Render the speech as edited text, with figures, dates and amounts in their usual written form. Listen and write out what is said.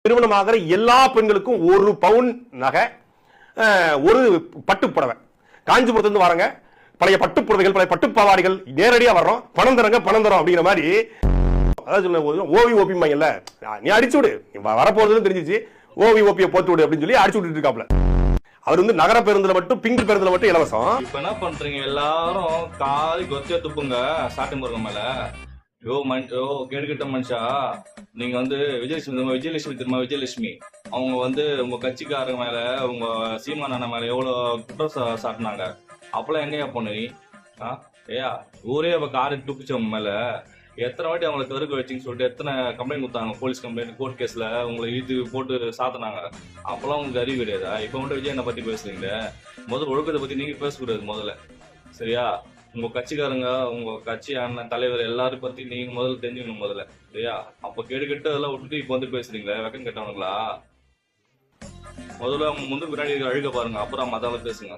திருமணமாகிற எல்லா பெண்களுக்கும் 1 பவுன் நகை, ஒரு பட்டு புடவை. காஞ்சிபுரத்துல வரங்க, பழைய பட்டு புடவைகள், பழைய பட்டு பாவாடிகள் நேரடியா வர்றோம், பணம் தரங்க பணம் தரோம் அப்படிங்கிற மாதிரி. அதாவது ஓவி ஓபிமாங்கல்ல, நீ அடிச்சு விடு, வரப்போறது தெரிஞ்சிச்சு, ஓவி ஓபியை போட்டு விடு அப்படின்னு சொல்லி அடிச்சு விட்டுட்டு இருக்காப்ல. அவர் வந்து நகர பேருந்துல மட்டும், பிங்க் பேருந்துல மட்டும் இலவசம். இப்ப என்ன பண்றீங்க எல்லாரும், காலி கொத்தியா துப்புங்க சாட்டை முருங்க மேல. கேடுகிட்ட மனுஷா, நீங்க வந்து விஜயலட்சுமி திரும்ப விஜயலட்சுமி அவங்க வந்து உங்க கட்சிக்காரங்க மேல, உங்க சீமானண்ண மேல எவ்வளவு குற்றம் சாட்டினாங்க. அப்பெல்லாம் எங்கயா போன நீ? ஏயா ஊரே அவ காரை தூக்கிச்சு உங்க மேல. எத்தனை வாட்டி அவங்களை கருக்க வச்சுன்னு சொல்லிட்டு எத்தனை கம்ப்ளைண்ட் கொடுத்தாங்க, போலீஸ் கம்ப்ளைண்ட், கோர்ட் கேஸ்ல உங்களை இழுத்து போட்டு சாத்தினாங்க. அப்பெல்லாம் உங்களுக்கு அறிவு கிடையாதா? இப்ப மட்டும் விஜய் என்ன பத்தி பேசுறீங்க? முதல்ல ஒழுக்கத்தை பத்தி நீங்க பேசக்கூடாது முதல்ல, சரியா? உங்க கட்சிக்காரங்க, உங்க கட்சி அண்ணன் தலைவர் எல்லாரும் பத்தி நீங்க முதல்ல தெரிஞ்சுக்கணும் முதல்ல, சரியா? அப்ப கேடு அதெல்லாம் விட்டுட்டு இப்ப வந்து பேசுறீங்களா? வெக்கம் கெட்டவனுங்களா? முதல்ல அவங்க முந்து பின்னாடி அழுக பாருங்க, அப்புறம் மத்தால பேசுங்க.